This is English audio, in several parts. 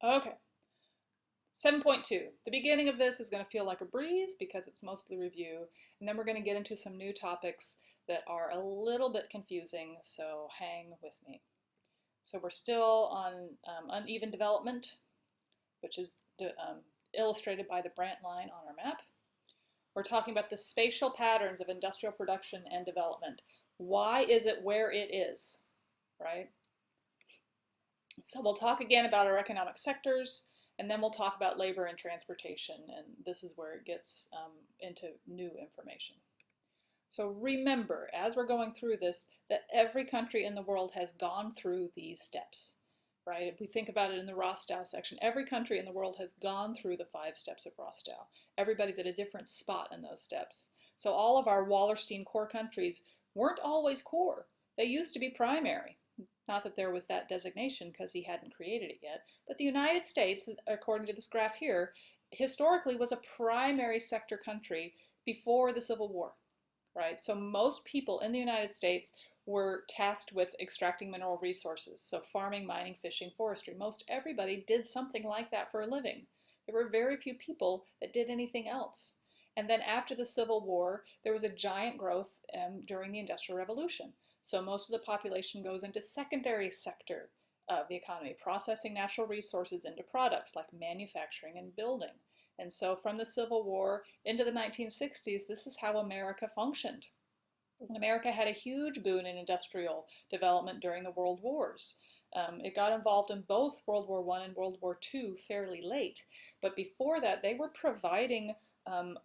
Okay, 7.2. The beginning of this is going to feel like a breeze because it's mostly review, and then we're going to get into some new topics that are a little bit confusing, so hang with me. So we're still on uneven development, which is illustrated by the Brandt line on our map. We're talking about the spatial patterns of industrial production and development. Why is it where it is, right? So we'll talk again about our economic sectors, and then we'll talk about labor and transportation, and this is where it gets into new information. So remember, as we're going through this, that every country in the world has gone through these steps, right? If we think about it in the Rostow section, every country in the world has gone through the 5 steps of Rostow. Everybody's at a different spot in those steps. So all of our Wallerstein core countries weren't always core. They used to be primary. Not that there was that designation because he hadn't created it yet, but the United States, according to this graph here, historically was a primary sector country before the Civil War, right? So most people in the United States were tasked with extracting mineral resources, so farming, mining, fishing, forestry. Most everybody did something like that for a living. There were very few people that did anything else. And then after the Civil War, there was a giant growth during the Industrial Revolution. So most of the population goes into secondary sector of the economy, processing natural resources into products like manufacturing and building. And so from the Civil War into the 1960s, this is how America functioned. And America had a huge boon in industrial development during the World Wars. It got involved in both World War I and World War II fairly late. But before that, they were providing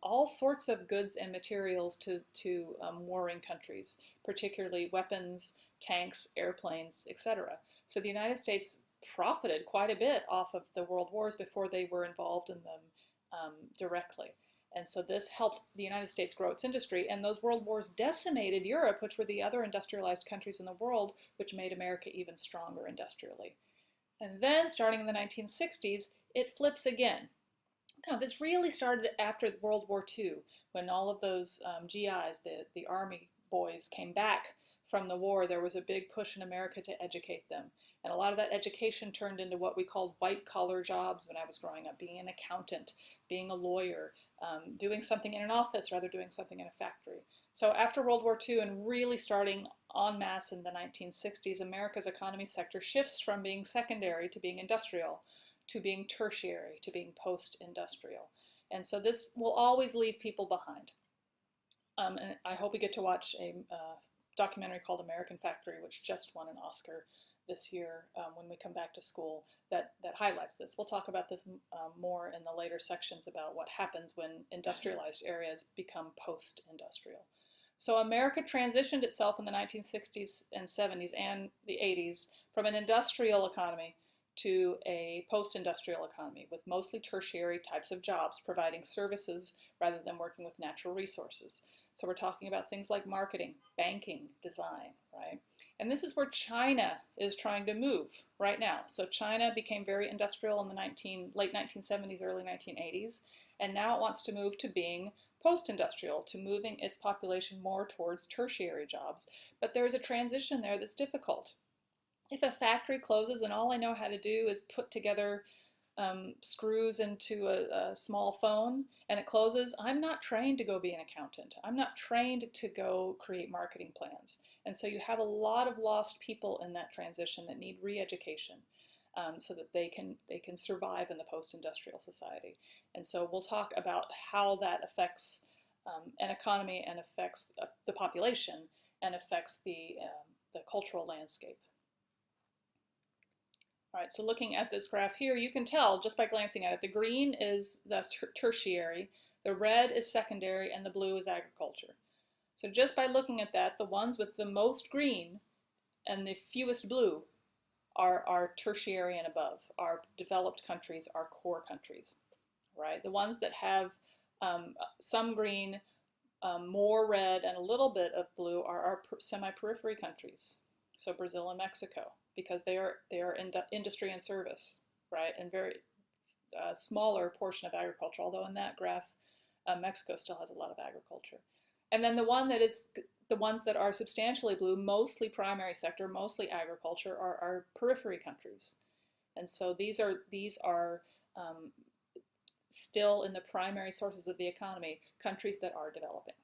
all sorts of goods and materials to warring countries, particularly weapons, tanks, airplanes, etc. So the United States profited quite a bit off of the world wars before they were involved in them directly. And so this helped the United States grow its industry, and those world wars decimated Europe, which were the other industrialized countries in the world, which made America even stronger industrially. And then, starting in the 1960s, it flips again. Now, this really started after World War II, when all of those GIs, the Army boys, came back from the war. There was a big push in America to educate them. And a lot of that education turned into what we called white-collar jobs when I was growing up, being an accountant, being a lawyer, doing something in an office rather than doing something in a factory. So after World War II and really starting en masse in the 1960s, America's economy sector shifts from being secondary to being industrial, to being tertiary, to being post-industrial. And so this will always leave people behind. And I hope we get to watch a documentary called American Factory, which just won an Oscar this year when we come back to school, that highlights this. We'll talk about this more in the later sections about what happens when industrialized areas become post-industrial. So America transitioned itself in the 1960s and 70s and the 80s from an industrial economy to a post-industrial economy with mostly tertiary types of jobs, providing services rather than working with natural resources. So we're talking about things like marketing, banking, design, right? And this is where China is trying to move right now. So China became very industrial in the late 1970s, early 1980s, and now it wants to move to being post-industrial, to moving its population more towards tertiary jobs. But there's a transition there that's difficult. If a factory closes and all I know how to do is put together screws into a small phone and it closes, I'm not trained to go be an accountant. I'm not trained to go create marketing plans. And so you have a lot of lost people in that transition that need re-education so that they can survive in the post-industrial society. And so we'll talk about how that affects an economy and affects the population and affects the cultural landscape. All right, so looking at this graph here, you can tell just by glancing at it, the green is the tertiary, the red is secondary, and the blue is agriculture. So just by looking at that, the ones with the most green and the fewest blue are tertiary and above. Our developed countries are core countries, right? The ones that have some green, more red, and a little bit of blue are our semi-periphery countries. So Brazil and Mexico, because they are industry and service, right? And very smaller portion of agriculture, although in that graph, Mexico still has a lot of agriculture. And then the ones that are substantially blue, mostly primary sector, mostly agriculture, are periphery countries. And so these are still in the primary sources of the economy, countries that are developing.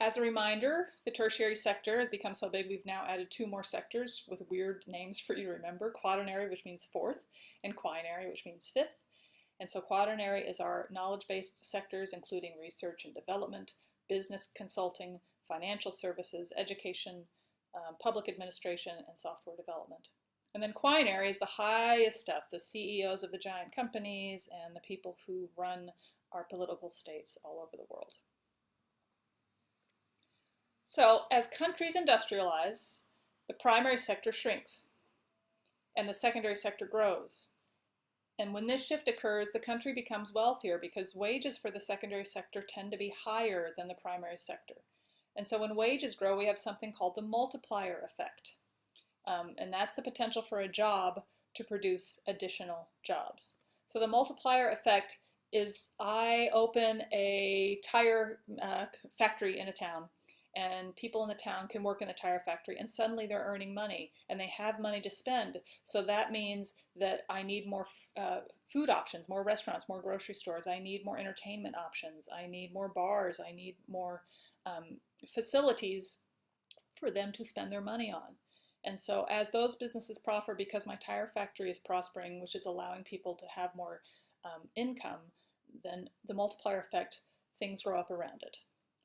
As a reminder, the tertiary sector has become so big we've now added 2 more sectors with weird names for you to remember. Quaternary, which means 4th, and quinary, which means 5th. And so quaternary is our knowledge-based sectors, including research and development, business consulting, financial services, education, public administration, and software development. And then quinary is the highest stuff, the CEOs of the giant companies and the people who run our political states all over the world. So as countries industrialize, the primary sector shrinks and the secondary sector grows. And when this shift occurs, the country becomes wealthier because wages for the secondary sector tend to be higher than the primary sector. And so when wages grow, we have something called the multiplier effect. And that's the potential for a job to produce additional jobs. So the multiplier effect is I open a tire factory in a town, and people in the town can work in the tire factory, and suddenly they're earning money and they have money to spend. So that means that I need more food options, more restaurants, more grocery stores. I need more entertainment options. I need more bars. I need more facilities for them to spend their money on. And so as those businesses prosper, because my tire factory is prospering, which is allowing people to have more income, then the multiplier effect, things grow up around it,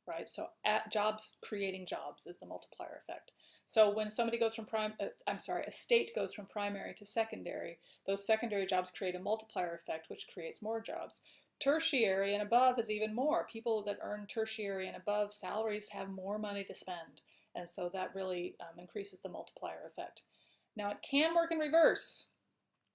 right? So jobs creating jobs is the multiplier effect. So when somebody goes from a state goes from primary to secondary, those secondary jobs create a multiplier effect, which creates more jobs. Tertiary and above is even more. People that earn tertiary and above salaries have more money to spend. And so that really increases the multiplier effect. Now it can work in reverse.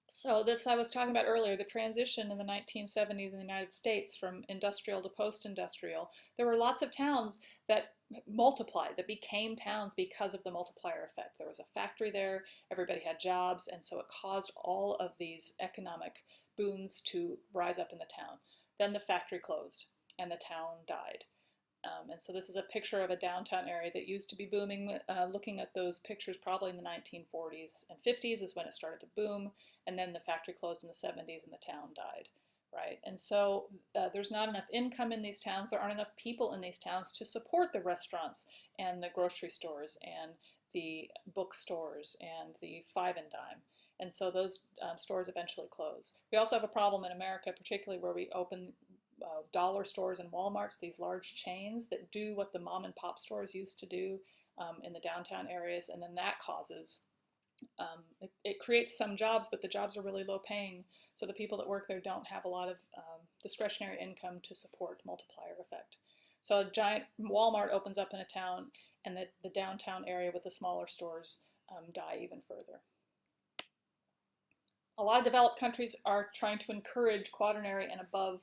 So this I was talking about earlier, the transition in the 1970s in the United States from industrial to post-industrial. There were lots of towns that multiplied, that became towns because of the multiplier effect. There was a factory there, everybody had jobs, and so it caused all of these economic boons to rise up in the town. Then the factory closed and the town died. And so this is a picture of a downtown area that used to be booming. Looking at those pictures probably in the 1940s and 50s is when it started to boom, and then the factory closed in the 70s and the town died, right? And so there's not enough income in these towns. There aren't enough people in these towns to support the restaurants and the grocery stores and the bookstores and the five and dime. And so those stores eventually close. We also have a problem in America, particularly where we open dollar stores and Walmarts, these large chains that do what the mom and pop stores used to do in the downtown areas, and then that causes, it creates some jobs, but the jobs are really low paying, so the people that work there don't have a lot of discretionary income to support multiplier effect. So a giant Walmart opens up in a town, and the downtown area with the smaller stores die even further. A lot of developed countries are trying to encourage quaternary and above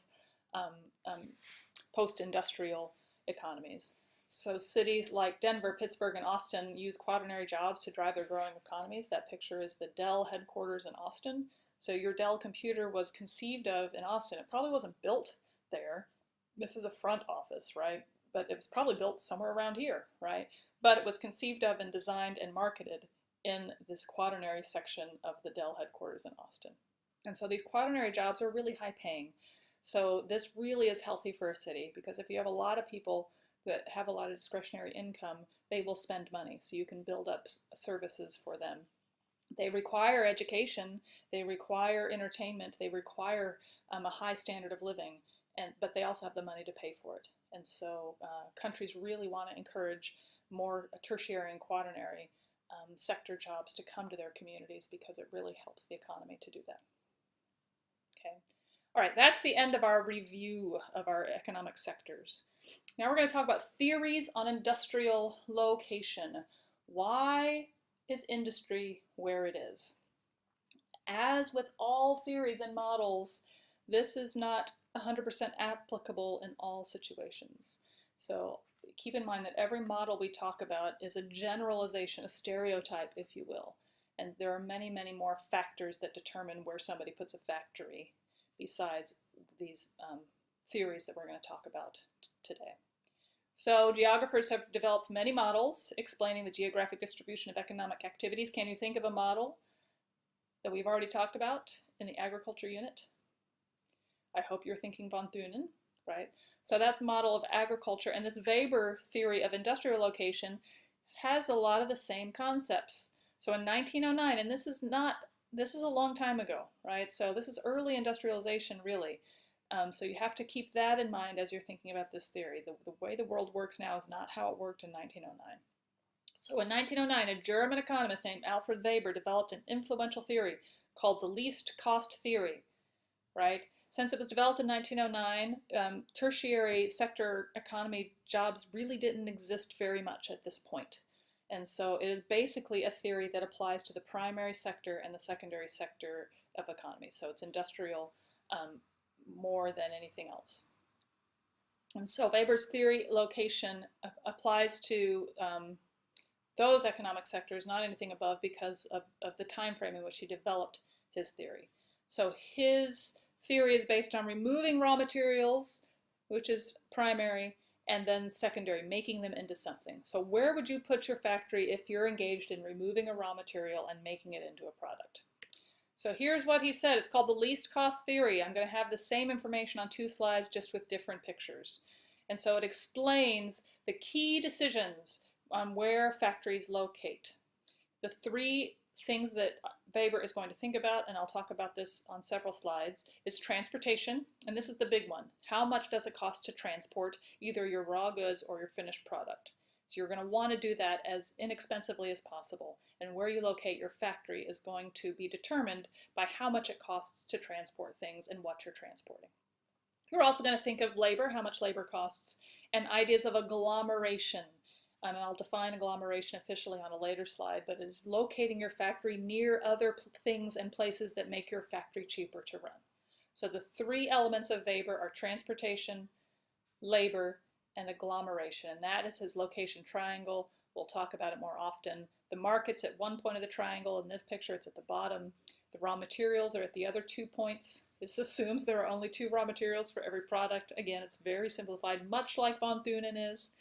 post-industrial economies. So cities like Denver, Pittsburgh, and Austin use quaternary jobs to drive their growing economies. That picture is the Dell headquarters in Austin. So your Dell computer was conceived of in Austin. It probably wasn't built there. This is a front office, right? But it was probably built somewhere around here, right? But it was conceived of and designed and marketed in this quaternary section of the Dell headquarters in Austin. And so these quaternary jobs are really high paying. So this really is healthy for a city, because if you have a lot of people that have a lot of discretionary income, they will spend money. So you can build up services for them. They require education, they require entertainment, they require a high standard of living, but they also have the money to pay for it. And so countries really want to encourage more tertiary and quaternary sector jobs to come to their communities, because it really helps the economy to do that. Okay. All right, that's the end of our review of our economic sectors. Now we're going to talk about theories on industrial location. Why is industry where it is? As with all theories and models, this is not 100% applicable in all situations. So keep in mind that every model we talk about is a generalization, a stereotype, if you will. And there are many, many more factors that determine where somebody puts a factory besides these theories that we're going to talk about today. So geographers have developed many models explaining the geographic distribution of economic activities. Can you think of a model that we've already talked about in the agriculture unit. I hope you're thinking von Thunen, right? So that's a model of agriculture, and this Weber theory of industrial location has a lot of the same concepts. So in 1909, and this is a long time ago, right? So this is early industrialization, really. So you have to keep that in mind as you're thinking about this theory. The way the world works now is not how it worked in 1909. So in 1909, a German economist named Alfred Weber developed an influential theory called the least cost theory, right? Since it was developed in 1909, tertiary sector economy jobs really didn't exist very much at this point. And so it is basically a theory that applies to the primary sector and the secondary sector of economy. So it's industrial more than anything else. And so Weber's theory location applies to those economic sectors, not anything above, because of the time frame in which he developed his theory. So his theory is based on removing raw materials, which is primary, and then secondary, making them into something. So where would you put your factory if you're engaged in removing a raw material and making it into a product? So here's what he said. It's called the least cost theory. I'm going to have the same information on 2 slides, just with different pictures. And so it explains the key decisions on where factories locate. The 3 things that Weber is going to think about, and I'll talk about this on several slides, is transportation, and this is the big one. How much does it cost to transport either your raw goods or your finished product? So you're going to want to do that as inexpensively as possible, and where you locate your factory is going to be determined by how much it costs to transport things and what you're transporting. You're also going to think of labor, how much labor costs, and ideas of agglomeration. And I'll define agglomeration officially on a later slide, but it is locating your factory near other things and places that make your factory cheaper to run. So the 3 elements of Weber are transportation, labor, and agglomeration, and that is his location triangle. We'll talk about it more often. The market's at one point of the triangle. In this picture, it's at the bottom. The raw materials are at the other 2 points. This assumes there are only 2 raw materials for every product. Again, it's very simplified, much like von Thunen is.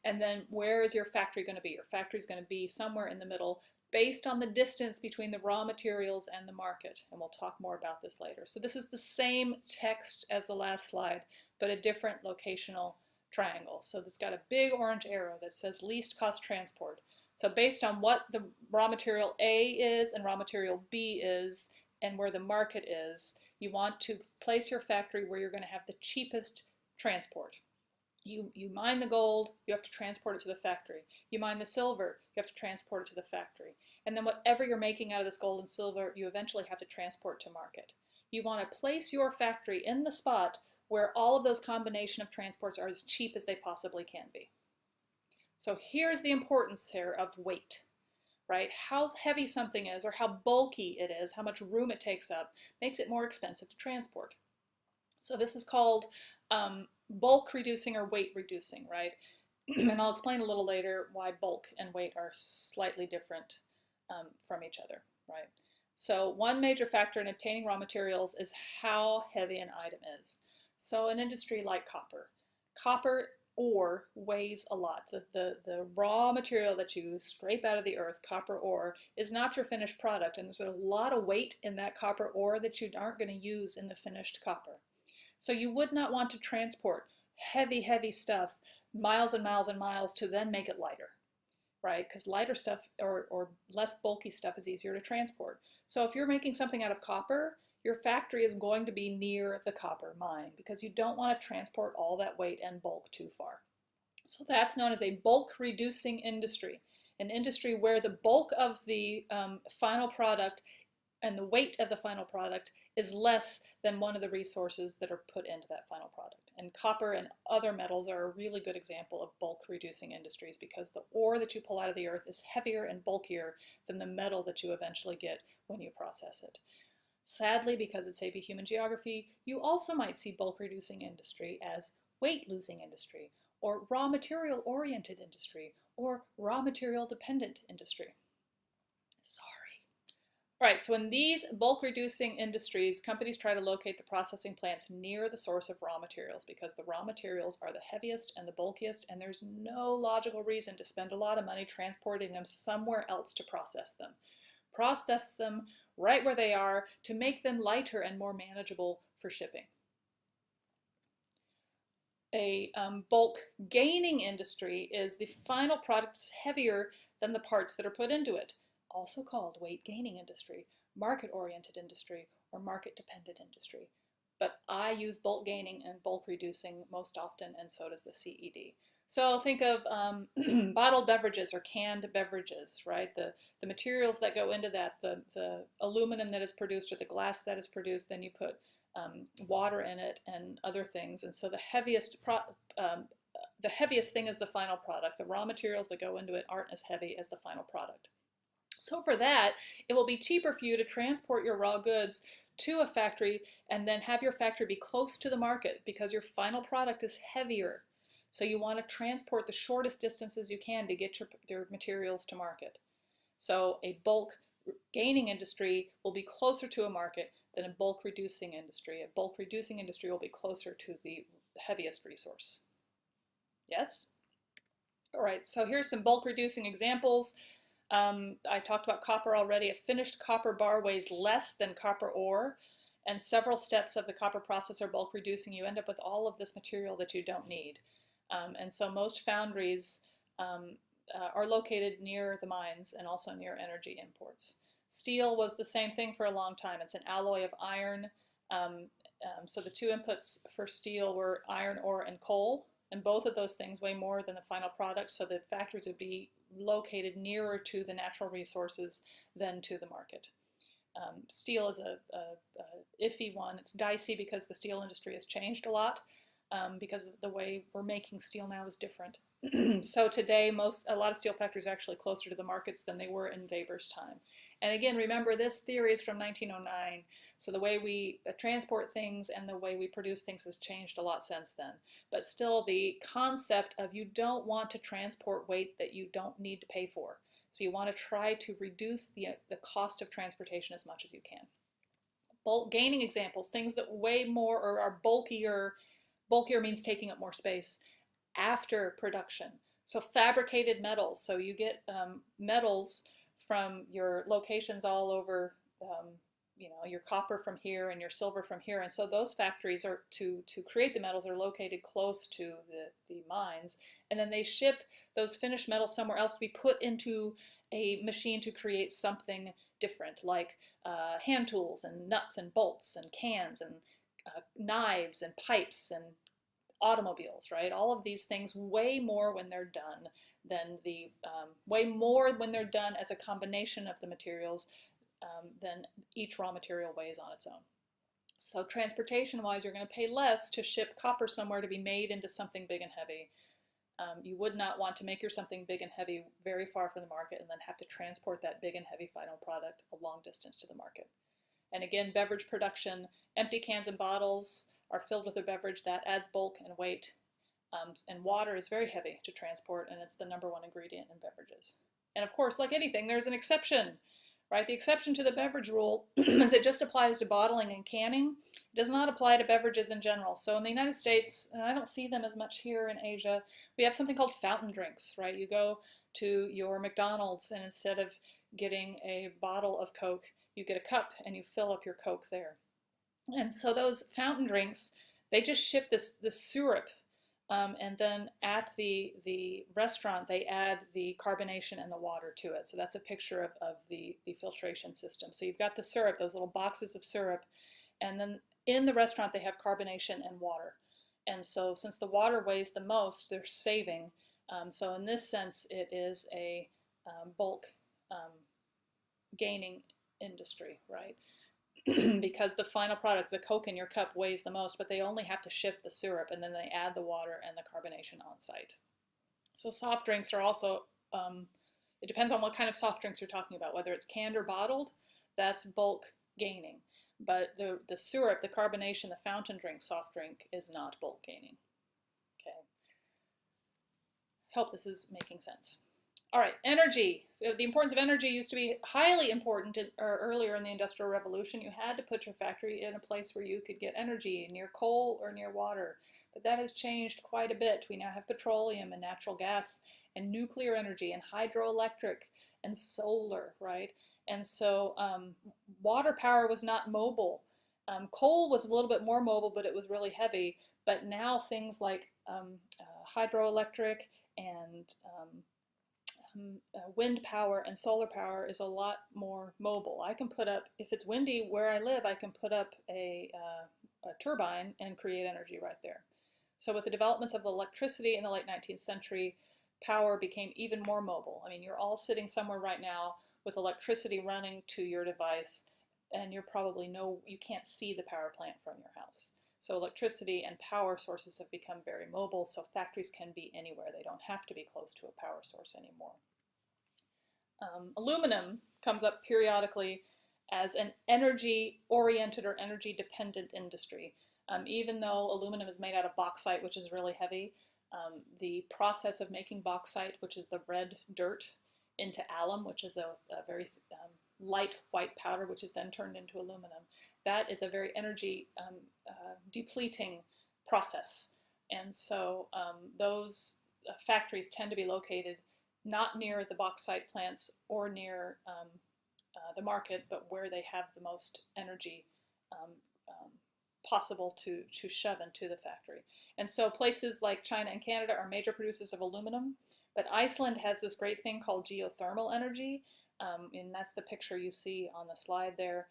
And then where is your factory going to be? Your factory is going to be somewhere in the middle based on the distance between the raw materials and the market. And we'll talk more about this later. So this is the same text as the last slide, but a different locational triangle. So it's got a big orange arrow that says least cost transport. So based on what the raw material A is and raw material B is and where the market is, you want to place your factory where you're going to have the cheapest transport. You mine the gold, you have to transport it to the factory. You mine the silver, you have to transport it to the factory. And then whatever you're making out of this gold and silver, you eventually have to transport to market. You want to place your factory in the spot where all of those combination of transports are as cheap as they possibly can be. So here's the importance here of weight, right? How heavy something is or how bulky it is, how much room it takes up, makes it more expensive to transport. So this is called bulk reducing or weight reducing, right? And I'll explain a little later why bulk and weight are slightly different from each other, right? So one major factor in obtaining raw materials is how heavy an item is. So an industry like copper ore weighs a lot. The raw material that you scrape out of the earth, copper ore, is not your finished product, and there's a lot of weight in that copper ore that you aren't going to use in the finished copper. So you would not want to transport heavy, heavy stuff miles and miles and miles to then make it lighter, right? Because lighter stuff or less bulky stuff is easier to transport. So if you're making something out of copper, your factory is going to be near the copper mine because you don't want to transport all that weight and bulk too far. So that's known as a bulk reducing industry, an industry where the bulk of the final product and the weight of the final product is less than one of the resources that are put into that final product. And copper and other metals are a really good example of bulk reducing industries because the ore that you pull out of the earth is heavier and bulkier than the metal that you eventually get when you process it. Sadly, because it's heavy human geography, you also might see bulk reducing industry as weight losing industry, or raw material oriented industry, or raw material dependent industry. Sorry. All right, so in these bulk reducing industries, companies try to locate the processing plants near the source of raw materials because the raw materials are the heaviest and the bulkiest, and there's no logical reason to spend a lot of money transporting them somewhere else to process them. Process them right where they are to make them lighter and more manageable for shipping. A bulk gaining industry is the final product is heavier than the parts that are put into it, also called weight gaining industry, market-oriented industry, or market-dependent industry. But I use bulk gaining and bulk reducing most often, and so does the CED. So think of bottled beverages or canned beverages, right? The materials that go into that, the aluminum that is produced or the glass that is produced, then you put water in it and other things. And so the heaviest thing is the final product. The raw materials that go into it aren't as heavy as the final product. So for that, it will be cheaper for you to transport your raw goods to a factory and then have your factory be close to the market because your final product is heavier. So you want to transport the shortest distances you can to get your materials to market. So a bulk gaining industry will be closer to a market than a bulk reducing industry. A bulk reducing industry will be closer to the heaviest resource. Yes? All right, so here's some bulk reducing examples. I talked about copper already. A finished copper bar weighs less than copper ore, and several steps of the copper process are bulk reducing. You end up with all of this material that you don't need. And so most foundries are located near the mines and also near energy imports. Steel was the same thing for a long time. It's an alloy of iron. So the two inputs for steel were iron ore and coal, and both of those things weigh more than the final product, so the factories would be located nearer to the natural resources than to the market. Steel is a iffy one. It's dicey because the steel industry has changed a lot. Because the way we're making steel now is different. So today, a lot of steel factories are actually closer to the markets than they were in Weber's time. And again, remember, this theory is from 1909, so the way we transport things and the way we produce things has changed a lot since then. But still, the concept of you don't want to transport weight that you don't need to pay for. So you want to try to reduce the cost of transportation as much as you can. Bulk gaining examples, things that weigh more or are bulkier. Bulkier means taking up more space after production. So fabricated metals. So you get metals from your locations all over, your copper from here and your silver from here. And so those factories are to create the metals are located close to the mines. And then they ship those finished metals somewhere else to be put into a machine to create something different, like hand tools and nuts and bolts and cans and knives and pipes and automobiles, right? All of these things weigh more when they're done as a combination of the materials than each raw material weighs on its own. So transportation-wise, you're going to pay less to ship copper somewhere to be made into something big and heavy. You would not want to make your something big and heavy very far from the market and then have to transport that big and heavy final product a long distance to the market. And again, beverage production, empty cans and bottles are filled with a beverage that adds bulk and weight. And water is very heavy to transport, and it's the #1 ingredient in beverages. And of course, like anything, there's an exception, right? The exception to the beverage rule is it just applies to bottling and canning. It does not apply to beverages in general. So in the United States, and I don't see them as much here in Asia, we have something called fountain drinks, right? You go to your McDonald's, and instead of getting a bottle of Coke, you get a cup and you fill up your Coke there. And so those fountain drinks, they just ship this syrup, and then at the restaurant they add the carbonation and the water to it. So that's a picture of the filtration system. So you've got the syrup, those little boxes of syrup, and then in the restaurant they have carbonation and water. And so since the water weighs the most, they're saving. So in this sense, it is a bulk gaining industry, right? Because the final product, the Coke in your cup, weighs the most, but they only have to ship the syrup and then they add the water and the carbonation on site. So soft drinks are also, it depends on what kind of soft drinks you're talking about, whether it's canned or bottled, that's bulk gaining. But the syrup, the carbonation, the fountain drink, soft drink is not bulk gaining. Okay. Hope this is making sense. All right, energy. The importance of energy used to be highly important earlier in the Industrial Revolution. You had to put your factory in a place where you could get energy, near coal or near water. But that has changed quite a bit. We now have petroleum and natural gas and nuclear energy and hydroelectric and solar, right? And so water power was not mobile. Coal was a little bit more mobile, but it was really heavy. But now things like hydroelectric and wind power and solar power is a lot more mobile. I can put up, if it's windy where I live, I can put up a turbine and create energy right there. So with the developments of electricity in the late 19th century, power became even more mobile. I mean, you're all sitting somewhere right now with electricity running to your device, and you can't see the power plant from your house. So electricity and power sources have become very mobile, so factories can be anywhere. They don't have to be close to a power source anymore. Aluminum comes up periodically as an energy-oriented or energy-dependent industry. Even though aluminum is made out of bauxite, which is really heavy, the process of making bauxite, which is the red dirt, into alum, which is a very light white powder, which is then turned into aluminum, that is a very energy depleting process. And so those factories tend to be located not near the bauxite plants or near the market, but where they have the most energy possible to shove into the factory. And so places like China and Canada are major producers of aluminum, but Iceland has this great thing called geothermal energy, and that's the picture you see on the slide there.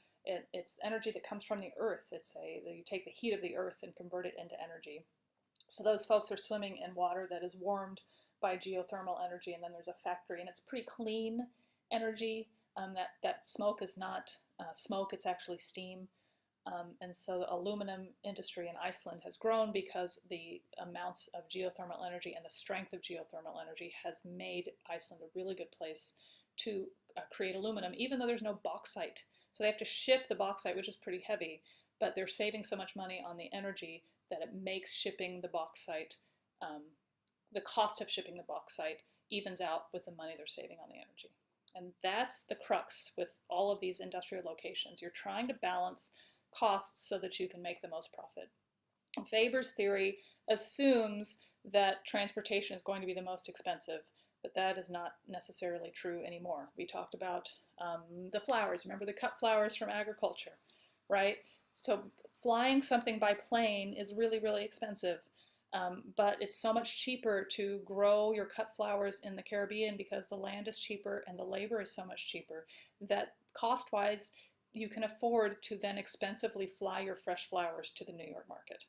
It's energy that comes from the earth. You take the heat of the earth and convert it into energy. So those folks are swimming in water that is warmed by geothermal energy, and then there's a factory, and it's pretty clean energy. That smoke is not smoke, it's actually steam. And so the aluminum industry in Iceland has grown because the amounts of geothermal energy and the strength of geothermal energy has made Iceland a really good place to create aluminum, even though there's no bauxite. So they have to ship the bauxite, which is pretty heavy, but they're saving so much money on the energy that it makes shipping the bauxite, the cost of shipping the bauxite evens out with the money they're saving on the energy. And that's the crux with all of these industrial locations. You're trying to balance costs so that you can make the most profit. Weber's theory assumes that transportation is going to be the most expensive, but that is not necessarily true anymore. We talked about the flowers. Remember the cut flowers from agriculture, right? So flying something by plane is really, really expensive, but it's so much cheaper to grow your cut flowers in the Caribbean because the land is cheaper and the labor is so much cheaper that cost-wise, you can afford to then expensively fly your fresh flowers to the New York market,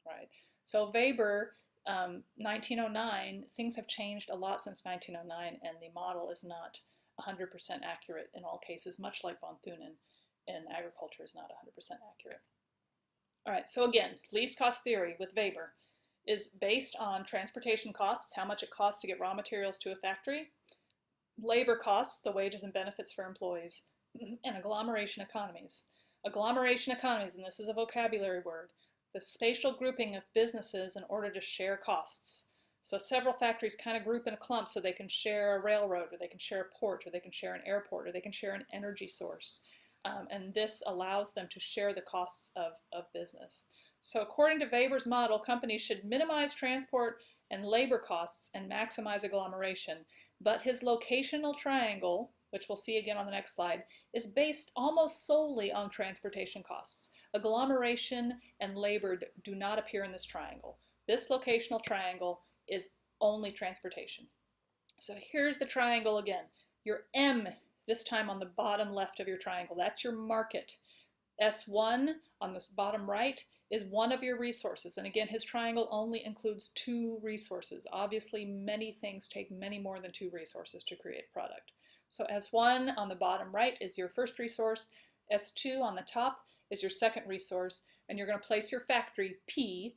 right? So Weber, 1909, things have changed a lot since 1909, and the model is not 100% accurate in all cases, much like von Thunen in agriculture is not 100% accurate. All right, so again, least cost theory with Weber is based on transportation costs, how much it costs to get raw materials to a factory, labor costs, the wages and benefits for employees, and agglomeration economies. Agglomeration economies, and this is a vocabulary word, the spatial grouping of businesses in order to share costs. So several factories kind of group in a clump so they can share a railroad, or they can share a port, or they can share an airport, or they can share an energy source. And this allows them to share the costs of business. So according to Weber's model, companies should minimize transport and labor costs and maximize agglomeration. But his locational triangle, which we'll see again on the next slide, is based almost solely on transportation costs. Agglomeration and labor do not appear in this triangle. This locational triangle is only transportation. So here's the triangle again. Your M, this time on the bottom left of your triangle, that's your market. S1 on this bottom right is one of your resources. And again, his triangle only includes 2 resources. Obviously, many things take many more than 2 resources to create a product. So S1 on the bottom right is your first resource. S2 on the top is your second resource. And you're going to place your factory, P,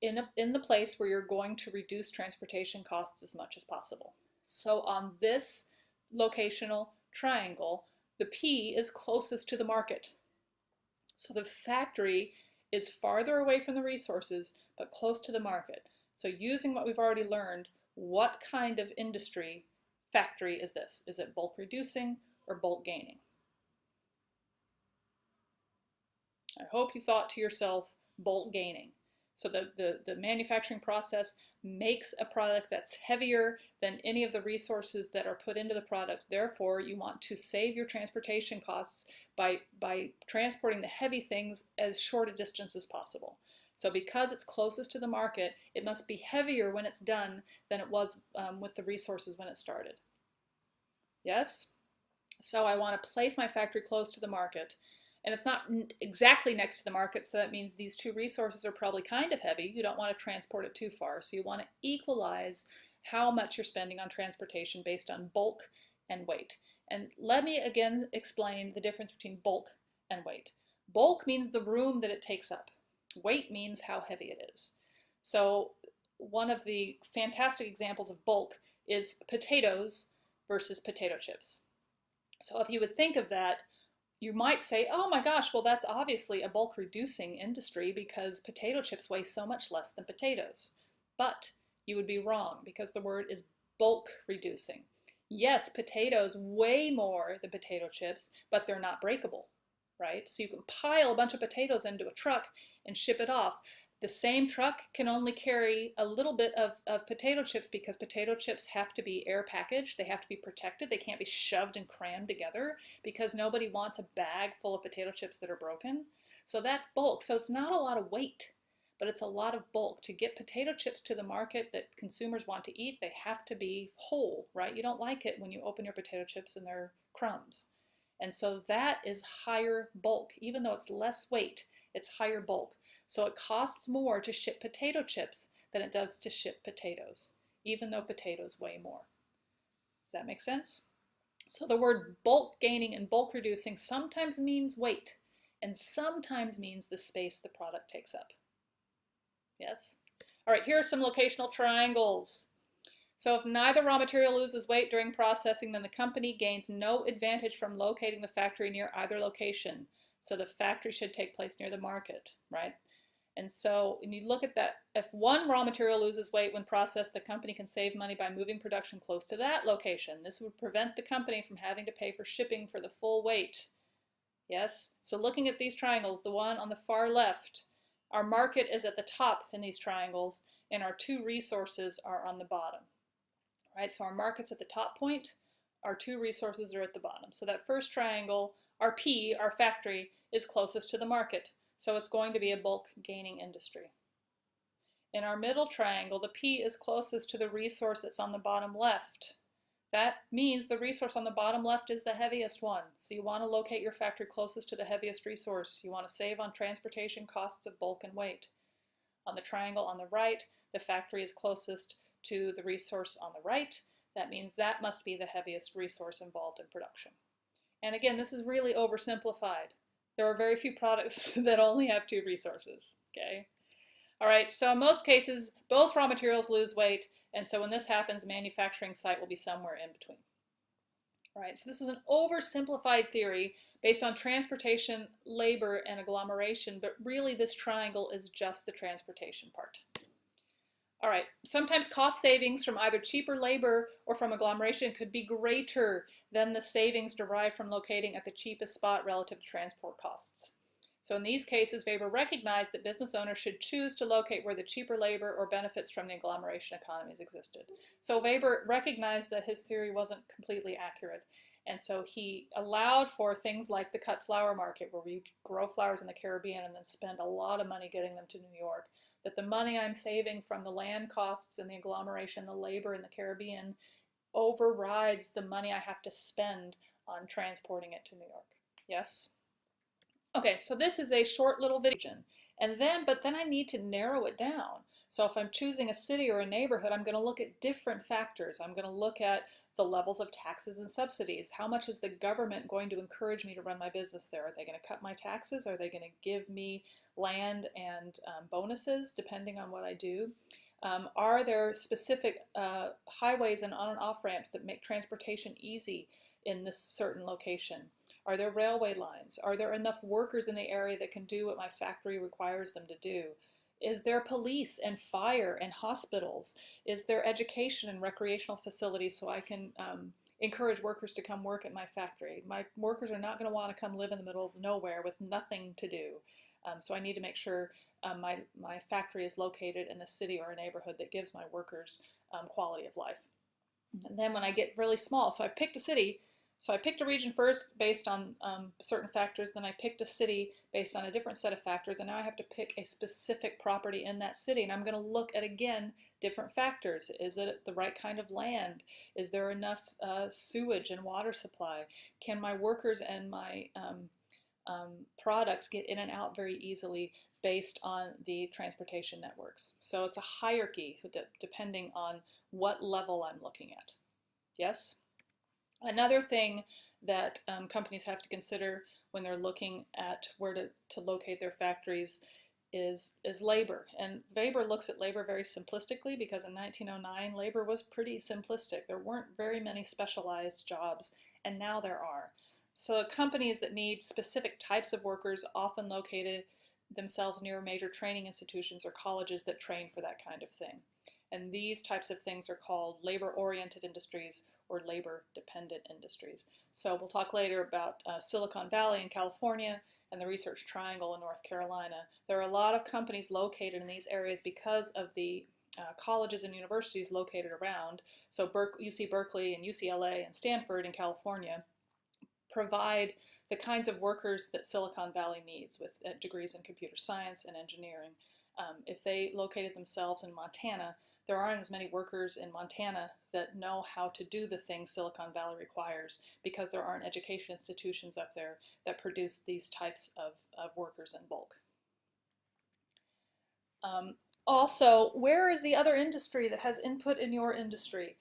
in the place where you're going to reduce transportation costs as much as possible. So on this locational triangle, the P is closest to the market. So the factory is farther away from the resources, but close to the market. So using what we've already learned, what kind of industry factory is this? Is it bulk reducing or bulk gaining? I hope you thought to yourself, bulk gaining. So the manufacturing process makes a product that's heavier than any of the resources that are put into the product. Therefore, you want to save your transportation costs by transporting the heavy things as short a distance as possible. So because it's closest to the market, it must be heavier when it's done than it was with the resources when it started. Yes? So I want to place my factory close to the market. And it's not exactly next to the market, so that means these two resources are probably kind of heavy. You don't want to transport it too far. So you want to equalize how much you're spending on transportation based on bulk and weight. And let me again explain the difference between bulk and weight. Bulk means the room that it takes up. Weight means how heavy it is. So one of the fantastic examples of bulk is potatoes versus potato chips. So if you would think of that, you might say, oh my gosh, well that's obviously a bulk reducing industry because potato chips weigh so much less than potatoes. But you would be wrong because the word is bulk reducing. Yes, potatoes weigh more than potato chips, but they're not breakable, right? So you can pile a bunch of potatoes into a truck and ship it off. The same truck can only carry a little bit of potato chips because potato chips have to be air packaged. They have to be protected. They can't be shoved and crammed together because nobody wants a bag full of potato chips that are broken. So that's bulk. So it's not a lot of weight, but it's a lot of bulk. To get potato chips to the market that consumers want to eat, they have to be whole, right? You don't like it when you open your potato chips and they're crumbs. And so that is higher bulk. Even though it's less weight, it's higher bulk. So it costs more to ship potato chips than it does to ship potatoes, even though potatoes weigh more. Does that make sense? So the word bulk gaining and bulk reducing sometimes means weight and sometimes means the space the product takes up. Yes? All right, here are some locational triangles. So if neither raw material loses weight during processing, then the company gains no advantage from locating the factory near either location. So the factory should take place near the market, right? And so when you look at that, if one raw material loses weight when processed, the company can save money by moving production close to that location. This would prevent the company from having to pay for shipping for the full weight. Yes? So looking at these triangles, the one on the far left, our market is at the top in these triangles, and our two resources are on the bottom. Right? So our market's at the top point, our two resources are at the bottom. So that first triangle, our P, our factory, is closest to the market. So it's going to be a bulk gaining industry. In our middle triangle, the P is closest to the resource that's on the bottom left. That means the resource on the bottom left is the heaviest one. So you want to locate your factory closest to the heaviest resource. You want to save on transportation costs of bulk and weight. On the triangle on the right, the factory is closest to the resource on the right. That means that must be the heaviest resource involved in production. And again, this is really oversimplified. There are very few products that only have two resources, okay? All right, so in most cases, both raw materials lose weight, and so when this happens, a manufacturing site will be somewhere in between. All right, so this is an oversimplified theory based on transportation, labor, and agglomeration, but really this triangle is just the transportation part. All right, sometimes cost savings from either cheaper labor or from agglomeration could be greater than the savings derived from locating at the cheapest spot relative to transport costs. So in these cases, Weber recognized that business owners should choose to locate where the cheaper labor or benefits from the agglomeration economies existed. So Weber recognized that his theory wasn't completely accurate. And so he allowed for things like the cut flower market, where we grow flowers in the Caribbean and then spend a lot of money getting them to New York. That the money I'm saving from the land costs and the agglomeration, the labor in the Caribbean, overrides the money I have to spend on transporting it to New York. Yes? Okay, so this is a short little video. But then I need to narrow it down. So if I'm choosing a city or a neighborhood, I'm going to look at different factors. I'm going to look at the levels of taxes and subsidies. How much is the government going to encourage me to run my business there? Are they going to cut my taxes? Are they going to give me land and bonuses depending on what I do? Are there specific highways and on and off ramps that make transportation easy in this certain location? Are there railway lines? Are there enough workers in the area that can do what my factory requires them to do? Is there police and fire and hospitals? Is there education and recreational facilities so I can encourage workers to come work at my factory? My workers are not going to want to come live in the middle of nowhere with nothing to do. So I need to make sure my factory is located in a city or a neighborhood that gives my workers quality of life. And then when I get really small, so I've picked a city, so I picked a region first based on certain factors, then I picked a city based on a different set of factors, and now I have to pick a specific property in that city, and I'm going to look at, again, different factors. Is it the right kind of land? Is there enough sewage and water supply? Can my workers and my products get in and out very easily based on the transportation networks? So it's a hierarchy depending on what level I'm looking at. Yes? Another thing that companies have to consider when they're looking at where to locate their factories is labor. And Weber looks at labor very simplistically, because in 1909 labor was pretty simplistic. There weren't very many specialized jobs, and now there are. So companies that need specific types of workers often located themselves near major training institutions or colleges that train for that kind of thing. And these types of things are called labor-oriented industries or labor-dependent industries. So we'll talk later about Silicon Valley in California and the Research Triangle in North Carolina. There are a lot of companies located in these areas because of the colleges and universities located around. So UC Berkeley and UCLA and Stanford in California provide the kinds of workers that Silicon Valley needs, with degrees in computer science and engineering. If they located themselves in Montana, there aren't as many workers in Montana that know how to do the things Silicon Valley requires, because there aren't education institutions up there that produce these types of workers in bulk. Also, where is the other industry that has input in your industry?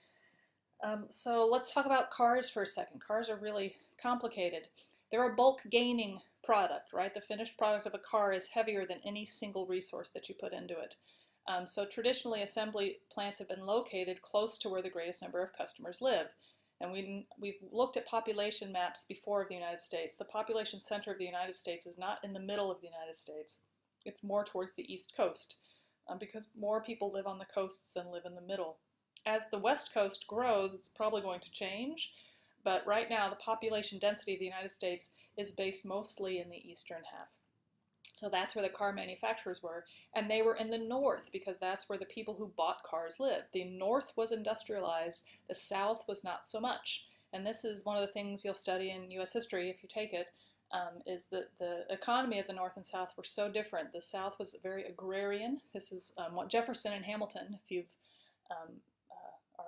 So let's talk about cars for a second. Cars are really complicated. They're a bulk gaining product, right? The finished product of a car is heavier than any single resource that you put into it. So traditionally, assembly plants have been located close to where the greatest number of customers live. And we've looked at population maps before of the United States. The population center of the United States is not in the middle of the United States. It's more towards the East Coast, because more people live on the coasts than live in the middle. As the West Coast grows, it's probably going to change. But right now, the population density of the United States is based mostly in the eastern half. So that's where the car manufacturers were, and they were in the north because that's where the people who bought cars lived. The north was industrialized, the south was not so much. And this is one of the things you'll study in U.S. history if you take it, is that the economy of the north and south were so different. The south was very agrarian. This is what Jefferson and Hamilton, if you've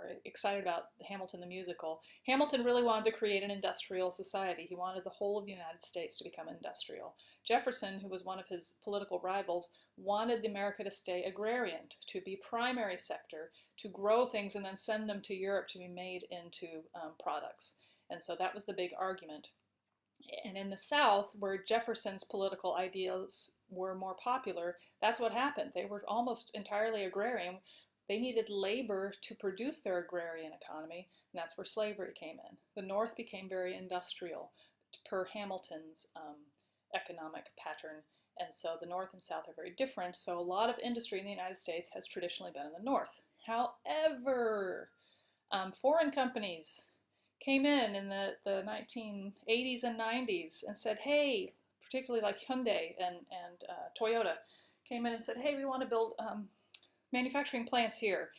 are excited about Hamilton the musical. Hamilton really wanted to create an industrial society. He wanted the whole of the United States to become industrial. Jefferson, who was one of his political rivals, wanted America to stay agrarian, to be primary sector, to grow things and then send them to Europe to be made into products. And so that was the big argument. And in the South, where Jefferson's political ideals were more popular, that's what happened. They were almost entirely agrarian. They needed labor to produce their agrarian economy, and that's where slavery came in. The North became very industrial per Hamilton's economic pattern, and so the North and South are very different. So a lot of industry in the United States has traditionally been in the North. However, foreign companies came in the 1980s and 90s and said, hey, particularly like Hyundai and Toyota, came in and said, hey, we want to build manufacturing plants here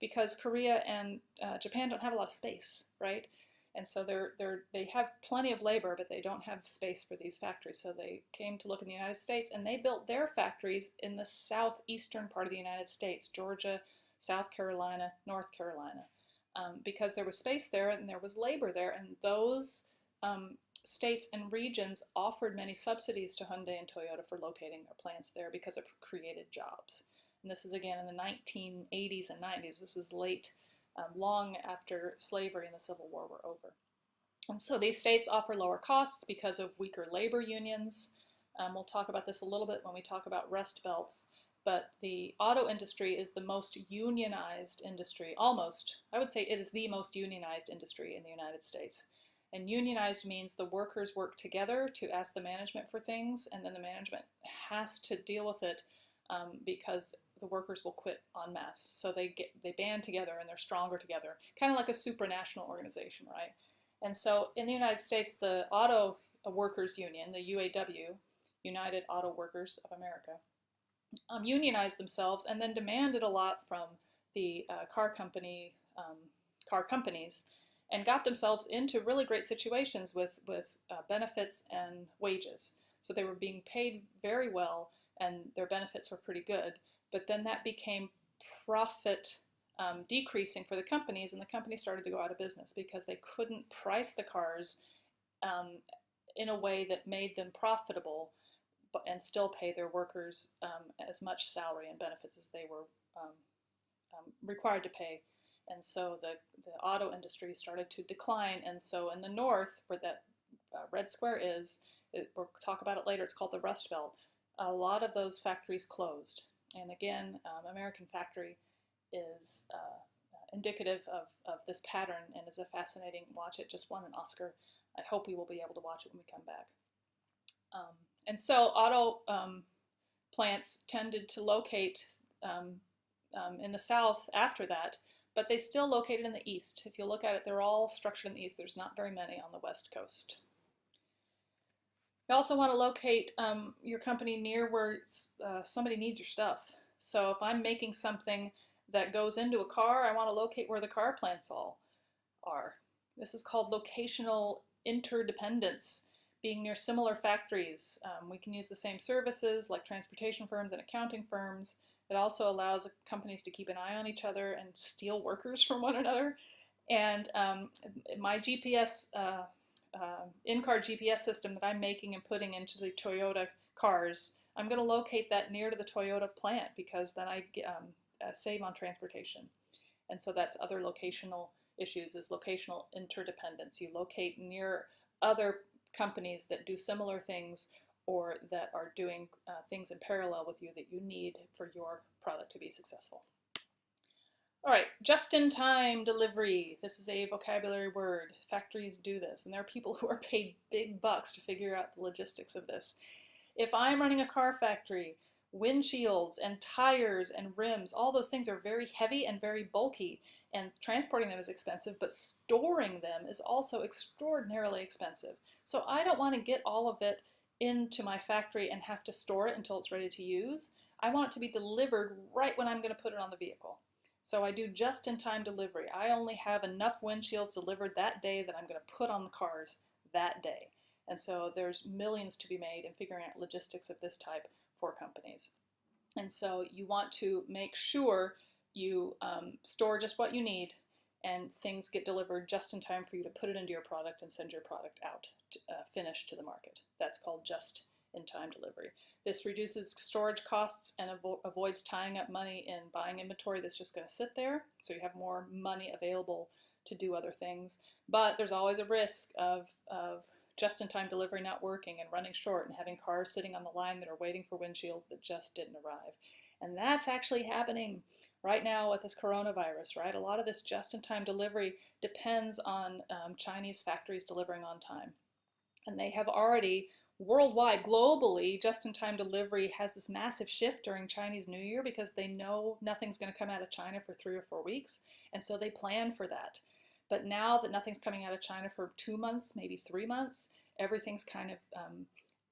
because Korea and Japan don't have a lot of space, right? And so they have plenty of labor, but they don't have space for these factories. So they came to look in the United States, and they built their factories in the southeastern part of the United States, Georgia, South Carolina, North Carolina, because there was space there and there was labor there. And those states and regions offered many subsidies to Hyundai and Toyota for locating their plants there because it created jobs. And this is again in the 1980s and 90s. This is late, long after slavery and the Civil War were over. And so these states offer lower costs because of weaker labor unions. We'll talk about this a little bit when we talk about rust belts. But the auto industry is the most unionized industry, almost. I would say it is the most unionized industry in the United States. And unionized means the workers work together to ask the management for things, and then the management has to deal with it because the workers will quit en masse. So they band together and they're stronger together, kind of like a supranational organization, right? And so in the United States, the Auto Workers Union, the UAW, United Auto Workers of America, unionized themselves and then demanded a lot from the car companies, and got themselves into really great situations with benefits and wages. So they were being paid very well, and their benefits were pretty good. But then that became profit decreasing for the companies, and the companies started to go out of business because they couldn't price the cars in a way that made them profitable and still pay their workers as much salary and benefits as they were required to pay. And so the auto industry started to decline. And so in the north, where that red square is, we'll talk about it later, it's called the Rust Belt, a lot of those factories closed. And again, American factory is indicative of this pattern and is a fascinating watch. It just won an Oscar. I hope we will be able to watch it when we come back. And so auto plants tended to locate in the south after that, but they still located in the east. If you look at it, they're all structured in the east. There's not very many on the west coast. You also want to locate your company near where somebody needs your stuff. So if I'm making something that goes into a car, I want to locate where the car plants all are. This is called locational interdependence, being near similar factories. We can use the same services like transportation firms and accounting firms. It also allows companies to keep an eye on each other and steal workers from one another. And my GPS, in-car GPS system that I'm making and putting into the Toyota cars, I'm going to locate that near to the Toyota plant because then I save on transportation. And so that's other locational issues, is locational interdependence. You locate near other companies that do similar things or that are doing things in parallel with you that you need for your product to be successful. All right, just-in-time delivery. This is a vocabulary word. Factories do this, and there are people who are paid big bucks to figure out the logistics of this. If I'm running a car factory, windshields and tires and rims, all those things are very heavy and very bulky, and transporting them is expensive, but storing them is also extraordinarily expensive. So I don't want to get all of it into my factory and have to store it until it's ready to use. I want it to be delivered right when I'm going to put it on the vehicle. So I do just-in-time delivery. I only have enough windshields delivered that day that I'm going to put on the cars that day. And so there's millions to be made in figuring out logistics of this type for companies. And so you want to make sure you store just what you need and things get delivered just in time for you to put it into your product and send your product out finished to the market. That's called just-in-time delivery. This reduces storage costs and avoids tying up money in buying inventory that's just going to sit there, so you have more money available to do other things. But there's always a risk of just-in-time delivery not working and running short and having cars sitting on the line that are waiting for windshields that just didn't arrive. And that's actually happening right now with this coronavirus, right? A lot of this just-in-time delivery depends on Chinese factories delivering on time. And they have already, worldwide, globally, just-in-time delivery has this massive shift during Chinese New Year because they know nothing's going to come out of China for 3 or 4 weeks, and so they plan for that. But now that nothing's coming out of China for 2 months, maybe 3 months, everything's kind of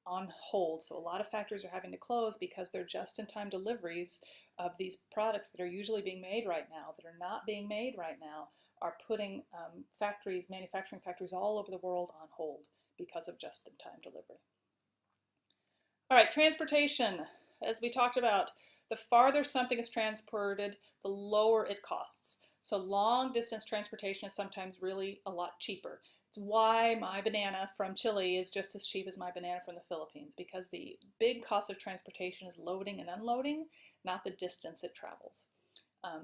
on hold. So a lot of factories are having to close because they're just-in-time deliveries of these products that are usually being made right now, that are not being made right now, are putting manufacturing factories all over the world on hold because of just-in-time delivery. All right, transportation. As we talked about, the farther something is transported, the lower it costs. So long distance transportation is sometimes really a lot cheaper. It's why my banana from Chile is just as cheap as my banana from the Philippines, because the big cost of transportation is loading and unloading, not the distance it travels.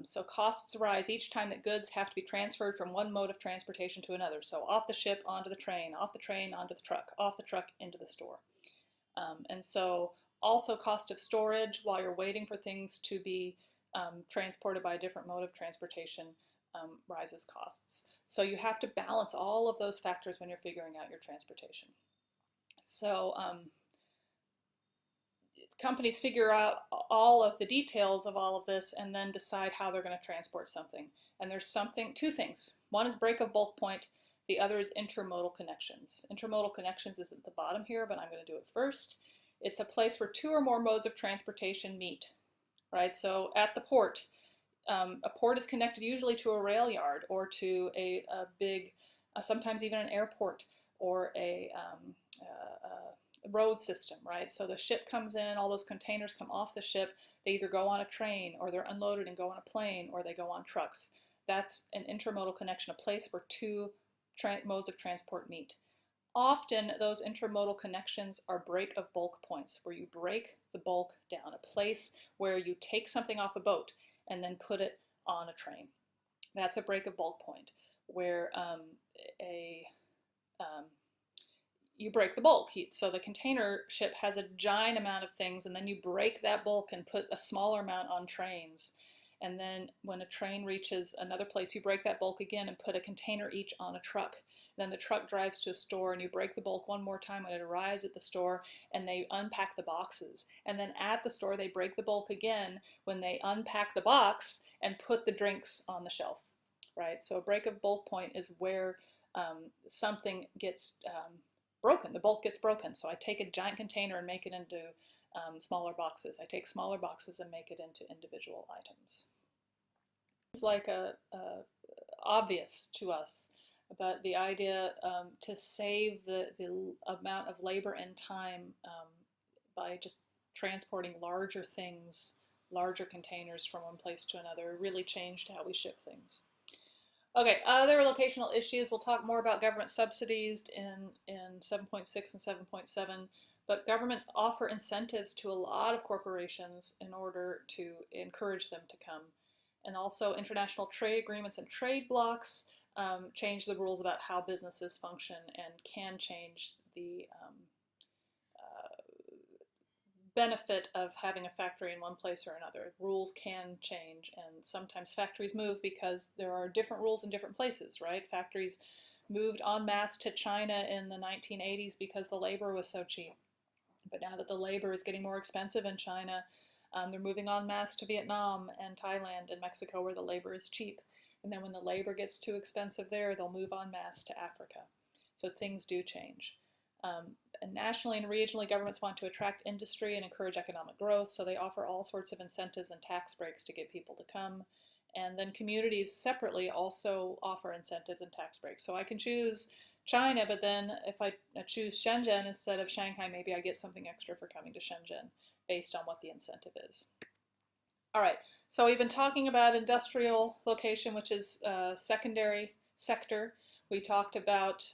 So costs rise each time that goods have to be transferred from one mode of transportation to another. So off the ship onto the train onto the truck, off the truck into the store. And so also cost of storage while you're waiting for things to be transported by a different mode of transportation rises costs. So you have to balance all of those factors when you're figuring out your transportation. So companies figure out all of the details of all of this and then decide how they're going to transport something. And there's two things. One is break of bulk point. The other is intermodal connections. Intermodal connections is at the bottom here, but I'm going to do it first. It's a place where two or more modes of transportation meet, right? So at the port, a port is connected usually to a rail yard or to a big, sometimes even an airport or a road system, right? So the ship comes in, all those containers come off the ship, they either go on a train or they're unloaded and go on a plane or they go on trucks. That's an intermodal connection, a place where two modes of transport meet. Often those intermodal connections are break of bulk points, where you break the bulk down, a place where you take something off a boat and then put it on a train. That's a break of bulk point, where you break the bulk. So the container ship has a giant amount of things, and then you break that bulk and put a smaller amount on trains. And then when a train reaches another place, you break that bulk again and put a container each on a truck. Then the truck drives to a store and you break the bulk one more time when it arrives at the store, and they unpack the boxes. And then at the store they break the bulk again when they unpack the box and put the drinks on the shelf, right? So a break of bulk point is where something gets broken, the bulk gets broken. So I take a giant container and make it into smaller boxes. I take smaller boxes and make it into individual items. It's like obvious to us, but the idea to save the amount of labor and time by just transporting larger things, larger containers from one place to another, really changed how we ship things. Okay, other locational issues. We'll talk more about government subsidies in 7.6 and 7.7, but governments offer incentives to a lot of corporations in order to encourage them to come. And also international trade agreements and trade blocs change the rules about how businesses function and can change the benefit of having a factory in one place or another. Rules can change, and sometimes factories move because there are different rules in different places, right? Factories moved en masse to China in the 1980s because the labor was so cheap. But now that the labor is getting more expensive in China, they're moving en masse to Vietnam and Thailand and Mexico, where the labor is cheap. And then when the labor gets too expensive there, they'll move en masse to Africa. So things do change. And nationally and regionally, governments want to attract industry and encourage economic growth, so they offer all sorts of incentives and tax breaks to get people to come. And then communities separately also offer incentives and tax breaks. So I can choose China, but then if I choose Shenzhen instead of Shanghai, maybe I get something extra for coming to Shenzhen based on what the incentive is. All right, so we've been talking about industrial location, which is a secondary sector. We talked about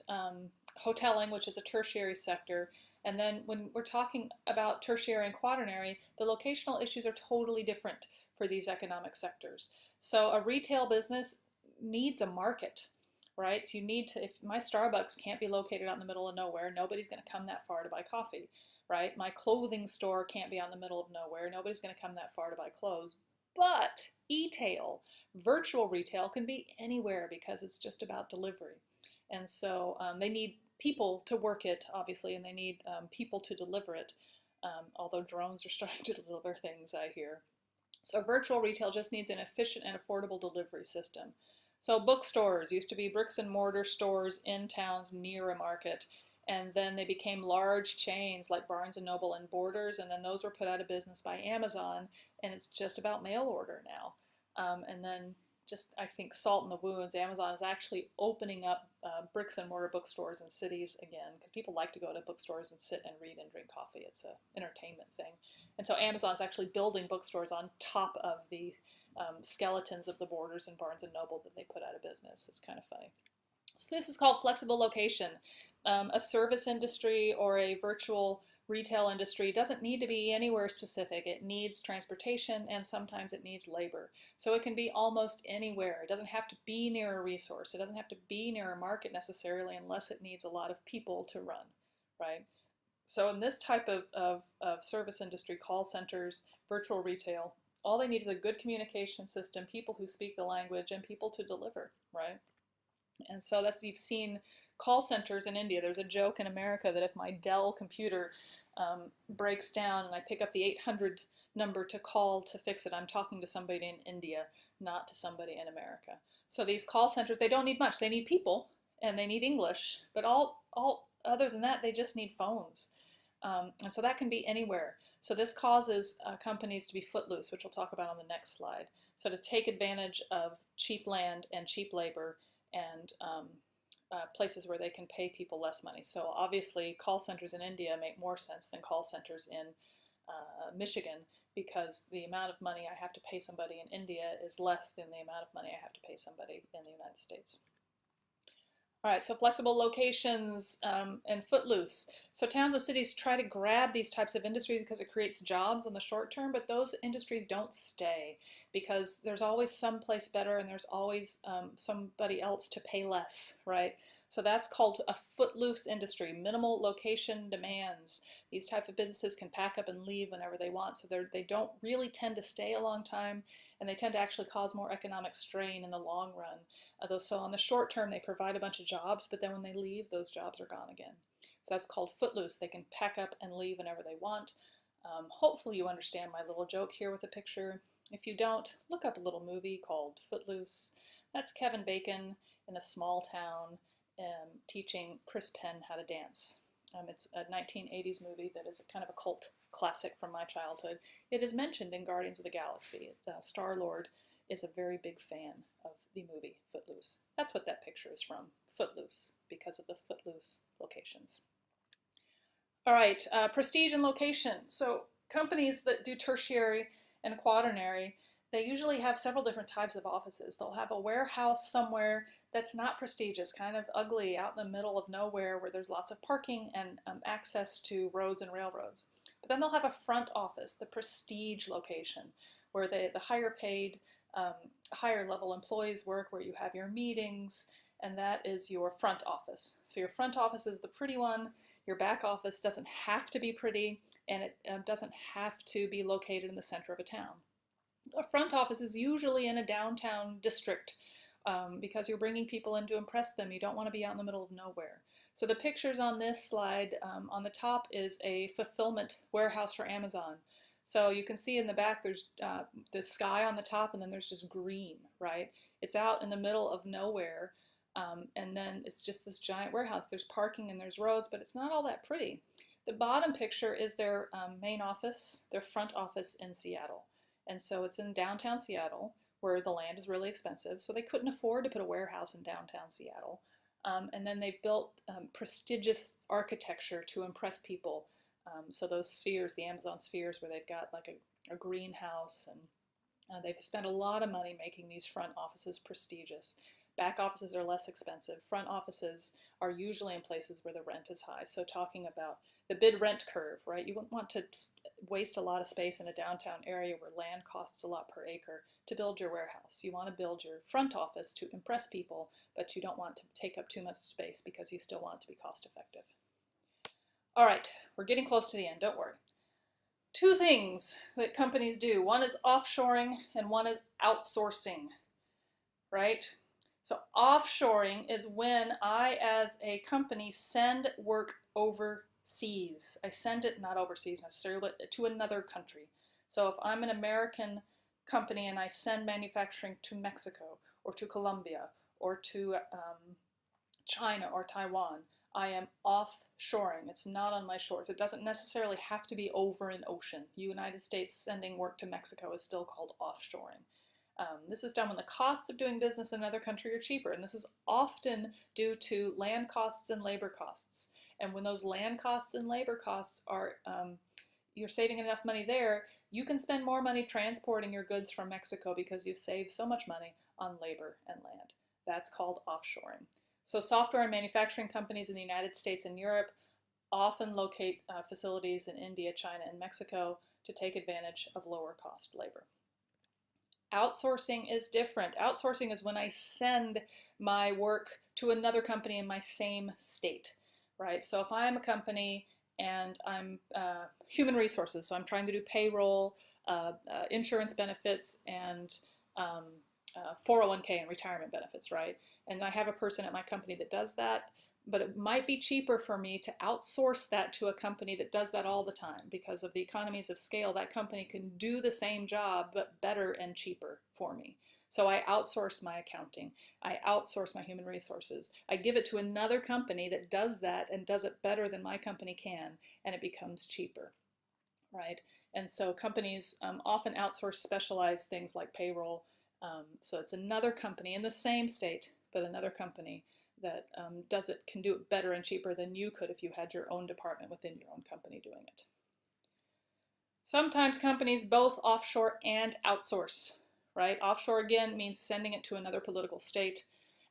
hoteling, which is a tertiary sector. And then when we're talking about tertiary and quaternary, the locational issues are totally different for these economic sectors. So a retail business needs a market, right? So you need to, if my Starbucks can't be located out in the middle of nowhere, nobody's going to come that far to buy coffee, right? My clothing store can't be out in the middle of nowhere, nobody's going to come that far to buy clothes. But e-tail, virtual retail, can be anywhere because it's just about delivery. And so they need people to work it, obviously, and they need people to deliver it, although drones are starting to deliver things, I hear. So virtual retail just needs an efficient and affordable delivery system. So bookstores used to be bricks and mortar stores in towns near a market, and then they became large chains like Barnes & Noble and Borders, and then those were put out of business by Amazon, and it's just about mail order now. And then just, I think, salt in the wounds, Amazon is actually opening up bricks and mortar bookstores in cities again, because people like to go to bookstores and sit and read and drink coffee. It's an entertainment thing. And so Amazon is actually building bookstores on top of the skeletons of the Borders and Barnes & Noble that they put out of business. It's kind of funny. So this is called flexible location. A service industry or a virtual retail industry doesn't need to be anywhere specific. It needs transportation, and sometimes it needs labor. So it can be almost anywhere. It doesn't have to be near a resource. It doesn't have to be near a market necessarily, unless it needs a lot of people to run, right? So in this type of service industry, call centers, virtual retail, all they need is a good communication system, people who speak the language, and people to deliver, right? And so that's, you've seen call centers in India. There's a joke in America that if my Dell computer breaks down and I pick up the 800 number to call to fix it, I'm talking to somebody in India, not to somebody in America. So these call centers, they don't need much. They need people and they need English, but all other than that, they just need phones. And so that can be anywhere. So this causes companies to be footloose, which we'll talk about on the next slide. So to take advantage of cheap land and cheap labor and places where they can pay people less money. So obviously call centers in India make more sense than call centers in Michigan, because the amount of money I have to pay somebody in India is less than the amount of money I have to pay somebody in the United States. All right, so flexible locations and footloose. So towns and cities try to grab these types of industries because it creates jobs in the short term, but those industries don't stay because there's always someplace better and there's always somebody else to pay less, right? So that's called a footloose industry, minimal location demands. These type of businesses can pack up and leave whenever they want, so they don't really tend to stay a long time, and they tend to actually cause more economic strain in the long run. So on the short term, they provide a bunch of jobs, but then when they leave, those jobs are gone again. So that's called footloose. They can pack up and leave whenever they want. Hopefully you understand my little joke here with the picture. If you don't, look up a little movie called Footloose. That's Kevin Bacon in a small town teaching Chris Penn how to dance. It's a 1980s movie that is a kind of a cult classic from my childhood. It is mentioned in Guardians of the Galaxy. Star-Lord is a very big fan of the movie Footloose. That's what that picture is from, Footloose, because of the footloose locations. All right, prestige and location. So companies that do tertiary and quaternary, they usually have several different types of offices. They'll have a warehouse somewhere that's not prestigious, kind of ugly, out in the middle of nowhere where there's lots of parking and access to roads and railroads. But then they'll have a front office, the prestige location, where the higher paid, higher level employees work, where you have your meetings, and that is your front office. So your front office is the pretty one. Your back office doesn't have to be pretty, and it doesn't have to be located in the center of a town. A front office is usually in a downtown district because you're bringing people in to impress them. You don't want to be out in the middle of nowhere. So the pictures on this slide, on the top is a fulfillment warehouse for Amazon. So you can see in the back there's the sky on the top, and then there's just green, right? It's out in the middle of nowhere, and then it's just this giant warehouse. There's parking and there's roads, but it's not all that pretty. The bottom picture is their main office, their front office in Seattle. And so it's in downtown Seattle, where the land is really expensive, so they couldn't afford to put a warehouse in downtown Seattle. And then they've built prestigious architecture to impress people. So those spheres, the Amazon spheres, where they've got like a greenhouse, and they've spent a lot of money making these front offices prestigious. Back offices are less expensive. Front offices are usually in places where the rent is high. So talking about the bid rent curve, right? You wouldn't want to waste a lot of space in a downtown area where land costs a lot per acre to build your warehouse. You want to build your front office to impress people, but you don't want to take up too much space because you still want it to be cost effective. All right, we're getting close to the end, don't worry. Two things that companies do. One is offshoring and one is outsourcing, right? So offshoring is when I, as a company, send work overseas. I send it not overseas necessarily, but to another country. So if I'm an American company and I send manufacturing to Mexico or to Colombia or to China or Taiwan, I am offshoring. It's not on my shores. It doesn't necessarily have to be over an ocean. United States sending work to Mexico is still called offshoring. This is done when the costs of doing business in another country are cheaper, and this is often due to land costs and labor costs. And when those land costs and labor costs are, you're saving enough money there, you can spend more money transporting your goods from Mexico because you've saved so much money on labor and land. That's called offshoring. So software and manufacturing companies in the United States and Europe often locate facilities in India, China, and Mexico to take advantage of lower cost labor. Outsourcing is different. Outsourcing is when I send my work to another company in my same state, right? So if I'm a company and I'm human resources, so I'm trying to do payroll, insurance benefits, and 401k and retirement benefits, right? And I have a person at my company that does that, but it might be cheaper for me to outsource that to a company that does that all the time because of the economies of scale. That company can do the same job, but better and cheaper for me. So I outsource my accounting. I outsource my human resources. I give it to another company that does that and does it better than my company can, and it becomes cheaper, right? And so companies often outsource specialized things like payroll. So it's another company in the same state, but another company that can do it better and cheaper than you could if you had your own department within your own company doing it. Sometimes companies both offshore and outsource, right? Offshore again means sending it to another political state.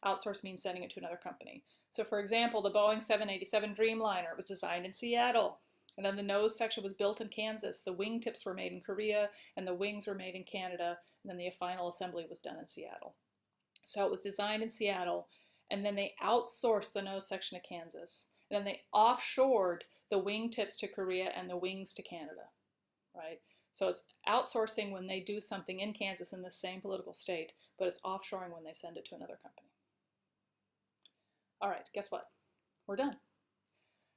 Outsource means sending it to another company. So for example, the Boeing 787 Dreamliner was designed in Seattle. And then the nose section was built in Kansas. The wingtips were made in Korea, and the wings were made in Canada. And then the final assembly was done in Seattle. So it was designed in Seattle, and then they outsourced the nose section to Kansas. And then they offshored the wingtips to Korea and the wings to Canada, right? So it's outsourcing when they do something in Kansas in the same political state, but it's offshoring when they send it to another company. All right, guess what? We're done.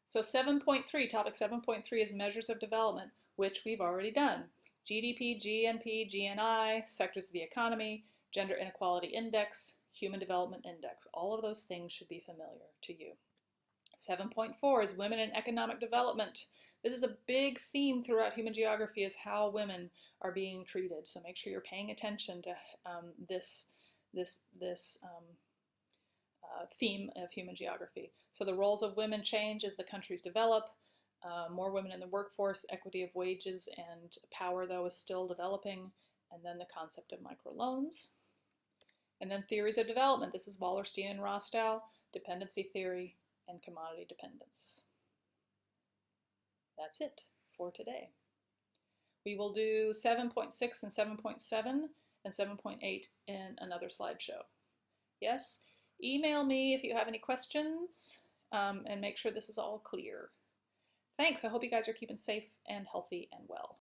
So 7.3, topic 7.3 is measures of development, which we've already done. GDP, GNP, GNI, sectors of the economy, gender inequality index, human development index. All of those things should be familiar to you. 7.4 is women in economic development. This is a big theme throughout human geography, is how women are being treated. So make sure you're paying attention to this theme of human geography. So the roles of women change as the countries develop. More women in the workforce, equity of wages and power, though, is still developing. And then the concept of microloans. And then theories of development. This is Wallerstein and Rostow, dependency theory, and commodity dependence. That's it for today. We will do 7.6 and 7.7 and 7.8 in another slideshow. Yes? Email me if you have any questions, and make sure this is all clear. Thanks. I hope you guys are keeping safe and healthy and well.